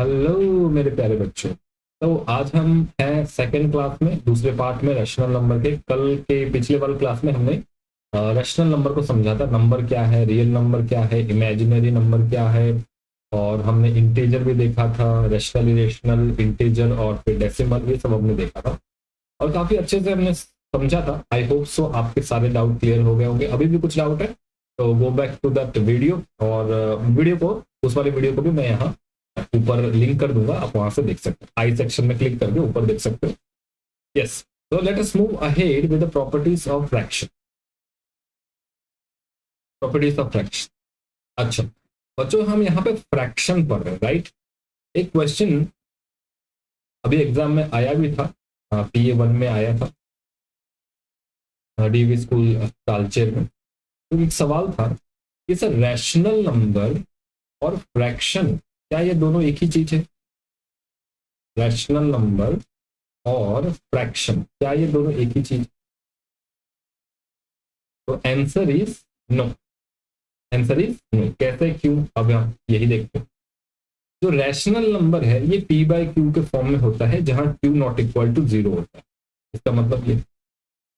Hello मेरे प्यारे बच्चों। तो आज हम हैं सेकंड क्लास में, दूसरे पार्ट में रैशनल नंबर के। कल के पिछले वाले क्लास में हमने रैशनल नंबर को समझा था। नंबर क्या है, रियल नंबर क्या है, इमेजिनरी नंबर क्या है, और हमने इंटीजर भी देखा था, रैशनल, इरेशनल, इंटीजर और फिर डेसिमल, ये सब हमने देखा था और काफी अच्छे से हमने समझा था। आई होप सो आपके सारे डाउट क्लियर हो गए होंगे। अभी भी कुछ डाउट है तो go back to that video, और वीडियो को, उस वाले वीडियो को भी मैं यहाँ ऊपर लिंक कर दूंगा, आप वहां से देख सकते हो। आई सेक्शन में क्लिक करके ऊपर देख सकते हो। यस, तो let us move ahead with the properties of fraction. Properties of fraction. अच्छा बच्चों, हम यहाँ पे फ्रैक्शन पढ़ रहे हैं, राइट। एक क्वेश्चन अभी एग्जाम में आया भी था, PA1 में आया था, DV स्कूल तालचेर में। तो एक सवाल था कि सर, रैशनल नंबर और फ्रैक्शन, क्या ये दोनों एक ही चीज है? रैशनल नंबर और फ्रैक्शन, क्या ये दोनों एक ही चीज? तो answer is no. Answer is no. कैसे, क्यों, अब हम यही देखते हैं। जो रैशनल नंबर है ये P बाई क्यू के फॉर्म में होता है, जहां Q नॉट इक्वल टू 0 होता है। इसका मतलब ये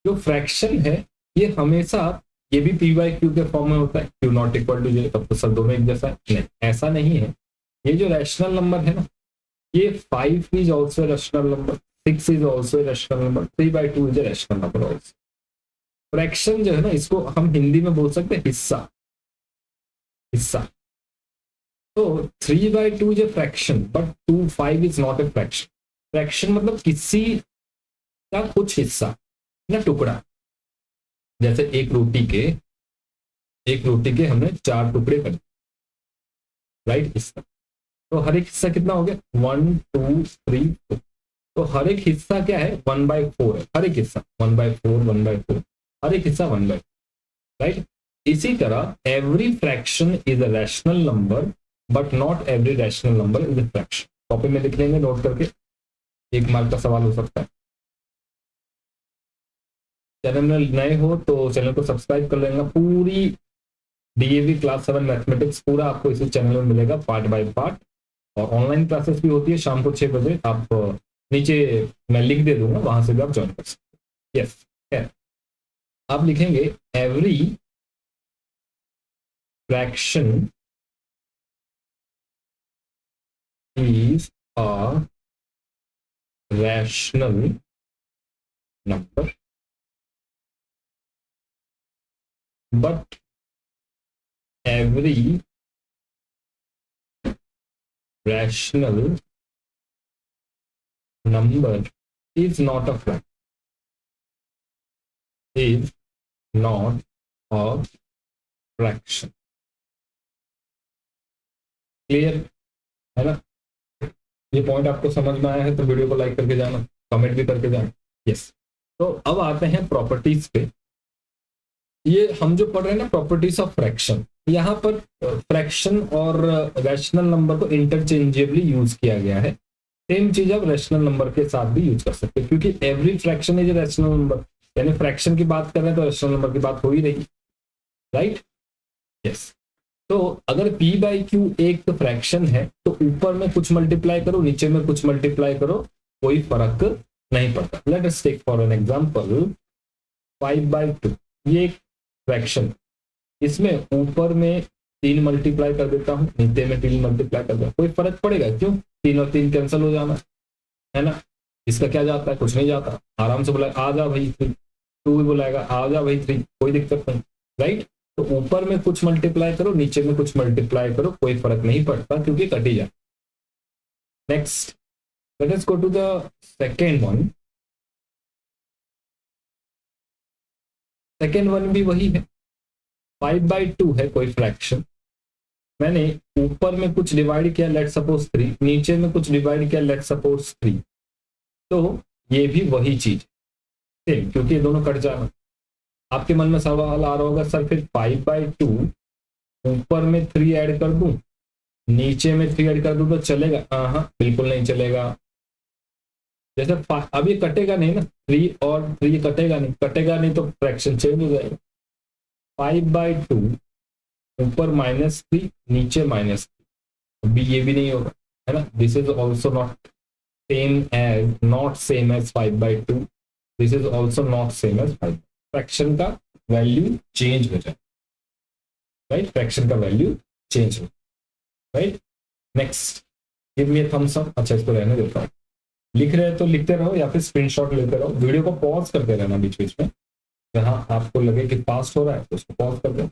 जो फ्रैक्शन है ये हमेशा, ये भी P बाई क्यू के फॉर्म में होता है, Q नॉट इक्वल टू 0। तब तो सर दोनों एक जैसा है? नहीं, ऐसा नहीं है। ये जो रैशनल नंबर है ना, ये 5 is also rational number, 6 is also rational number, 3/2 is rational number also. Fraction जो है ना, इसको हम हिंदी में बोल सकते हैं हिस्सा। हिस्सा। तो 3/2 is a fraction, but 2/5 is not a fraction. Fraction मतलब किसी का कुछ हिस्सा ना, टुकड़ा। जैसे एक रोटी के हमने 4 टुकड़े कर, राइट। हिस्सा तो हर एक हिस्सा कितना हो गया? 1 2 3 4। तो हर एक हिस्सा क्या है? 1/4 है। हर एक हिस्सा 1/4, 1/4, हर एक हिस्सा 1/4, राइट। इसी तरह every fraction is a rational number, but not every rational number is a fraction. Copy में लिख लेंगे नोट करके, 1 मार्क का सवाल हो सकता है। चैनल में नए हो तो चैनल को सब्सक्राइब कर लेना। पूरी DAV क्लास 7 मैथमेटिक्स पूरा आपको इसी चैनल में मिलेगा, पार्ट बाय पार्ट। और ऑनलाइन क्लासेस भी होती है शाम को 6 बजे। आप नीचे मैं लिंक दे दूंगा, वहां से भी आप ज्वाइन कर सकते हैं। यस, आप लिखेंगे every fraction is a rational number, but every rational number is not a fraction, is not a fraction. Clear है ना? ये पॉइंट आपको समझ में आया है तो वीडियो को लाइक करके जाना, कमेंट भी करके जाना। यस, तो अब आते हैं प्रॉपर्टीज पे। ये हम जो पढ़ रहे हैं ना, प्रॉपर्टीज ऑफ फ्रैक्शन, यहाँ पर फ्रैक्शन और रैशनल नंबर को इंटरचेंजेबली यूज किया गया है। सेम चीज आप रैशनल नंबर के साथ भी यूज कर सकते हैं, क्योंकि every fraction is rational number. यानी फ्रैक्शन की बात कर रहे हैं तो रैशनल नंबर की बात हो ही रही, राइट। यस, तो अगर P/Q एक फ्रैक्शन है तो ऊपर में कुछ मल्टीप्लाई करो, नीचे में कुछ मल्टीप्लाई करो, कोई फर्क नहीं पड़ता। Let us take for an example 5/2। ये एक फ्रैक्शन, इसमें ऊपर में 3 मल्टीप्लाई कर देता हूँ, नीचे में 3 मल्टीप्लाई कर देता हूँ, कोई फर्क पड़ेगा? क्यों? 3 और 3 कैंसिल हो जाना है ना। इसका क्या जाता है? कुछ नहीं जाता। आराम से बोला आ जा भाई 3, 2 भी बुलाएगा आ जा भाई 3, कोई दिक्कत नहीं, राइट। तो ऊपर में कुछ मल्टीप्लाई करो, नीचे में कुछ मल्टीप्लाई करो, कोई फर्क नहीं पड़ता, क्योंकि कट ही जाए। Next, let us go to the second one. Second one भी वही है, 5/2 है कोई फ्रैक्शन। मैंने ऊपर में कुछ डिवाइड किया, लेट सपोज 3, नीचे में कुछ डिवाइड किया, लेट सपोज 3। तो ये भी वही चीज सेम, क्योंकि ये दोनों कट जाना। आपके मन में सवाल आ रहा होगा, सर फिर 5/2 ऊपर में 3 ऐड कर दूं, नीचे में 3 ऐड कर दूं तो चलेगा? हाँ, बिल्कुल नहीं चलेगा। जैसे अब ये कटेगा नहीं ना, 3 और 3 कटेगा नहीं, कटेगा नहीं तो फ्रैक्शन चेंज हो जाएगा। 5/2 ऊपर -3, नीचे -3, अभी ये भी नहीं होगा। है ना. This is also not same as 5/2. This is also not same as 5. Fraction का वैल्यू चेंज हो जाए, राइट. फ्रैक्शन का वैल्यू चेंज हो, right. Next, give me thumbs up. अच्छा, इसको रहने देता हूँ. लिख रहे हैं तो लिखते रहो या फिर स्क्रीनशॉट लेते रहो. वीडियो को पॉज करते रहना बीच बीच में. जहां आपको लगे कि फास्ट हो रहा है तो उसको पॉज कर दो.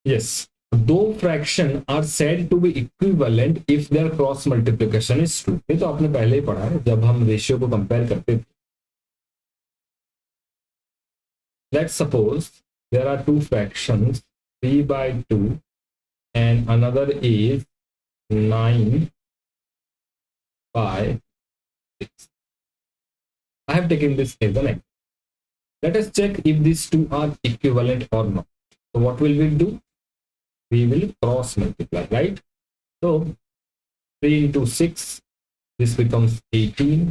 यस, दो fraction are said to be equivalent if their cross multiplication is true. ये तो आपने पहले ही पढ़ा है जब हम रेशियो को कंपेयर करते थे. Let's suppose there are two fractions 3/2 and another is 9/6. I have taken this as an example. Let us check if these two are equivalent or not. So what will we do? We will cross multiply, right? So 3 into 6, this becomes 18,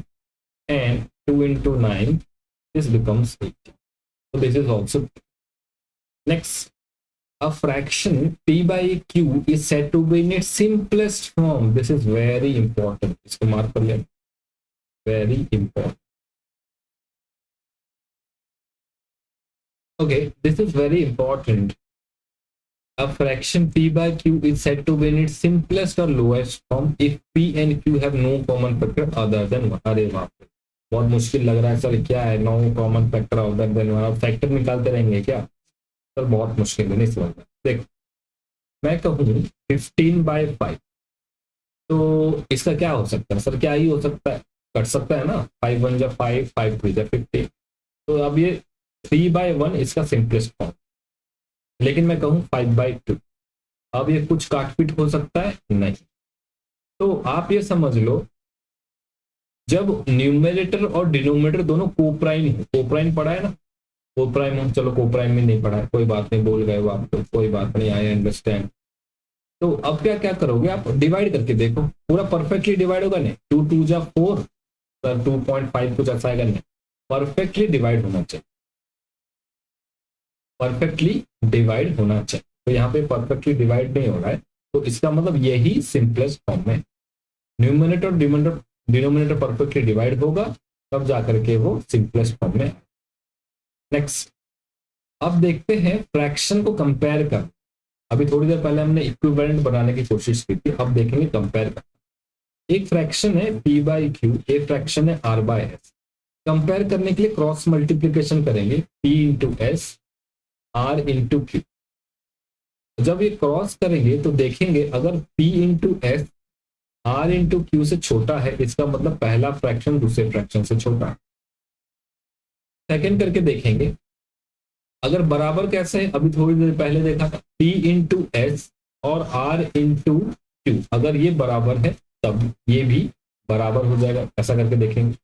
and 2 into 9, this becomes 18. So this is also true. Next, a fraction p by q is said to be in its simplest form. This is very important. इसको mark कर लें. Very important. Okay, this is very important. A fraction p by q is said to be in its simplest or lowest form if p and q have no common factor other than 1. अरे बाप रे, बहुत मुश्किल लग रहा है sir. क्या है no common factor other than 1? Factor निकालते रहेंगे क्या सर? बहुत मुश्किल है, नहीं समझ में. देखो, मैं कहूँ 15/5, तो इसका क्या हो सकता है सर? क्या ही हो सकता है? कट सकता है ना. 5 1 जा 5, 5 3 जा 15. तो अब ये 3/1 इसका सिंपलेस्ट फॉर्म. लेकिन मैं कहूँ 5/2, अब ये कुछ काट पीट हो सकता है? नहीं. तो आप ये समझ लो, जब न्यूमेरेटर और डिनोमिनेटर दोनों कोप्राइम हो. कोप्राइम पढ़ा है ना? कोप्राइम हो. चलो, कोप्राइम में नहीं पढ़ा है, कोई बात नहीं, बोल गए वो आप तो कोई बात नहीं, आई अंडरस्टैंड. तो अब क्या क्या करोगे आप? डिवाइड करके देखो. पूरा परफेक्टली डिवाइड होगा नहीं. 2 2 जा 4, सर 2.5 कुछ ऐसा आएगा नहीं. परफेक्टली डिवाइड होना चाहिए. परफेक्टली डिवाइड होना चाहिए. तो यहाँ पे परफेक्टली डिवाइड नहीं हो रहा है, तो इसका मतलब यही सिंपलेस्ट फॉर्म में. न्यूमिनेटर और डिनोमिनेटर परफेक्टली डिवाइड होगा, तब जाकर के वो सिंपलेस्ट फॉर्म में. नेक्स्ट, अब देखते हैं फ्रैक्शन को कंपेयर कर. अभी थोड़ी देर पहले हमने इक्विवेलेंट बनाने की कोशिश की थी, अब देखेंगे कंपेयर कर. एक फ्रैक्शन है p/q, एक फ्रैक्शन है r/s. कंपेयर करने के लिए क्रॉस मल्टीप्लीकेशन करेंगे. p into S, r into Q. जब ये क्रॉस करेंगे तो देखेंगे अगर p into S r into Q से छोटा है, इसका मतलब पहला फ्रैक्शन दूसरे फ्रैक्शन से छोटा है. सेकेंड करके देखेंगे. अगर बराबर कैसे है? अभी थोड़ी देर पहले देखा था, p इंटू एस और r इंटू क्यू. अगर ये बराबर है तब ये भी बराबर हो जाएगा. ऐसा करके देखेंगे.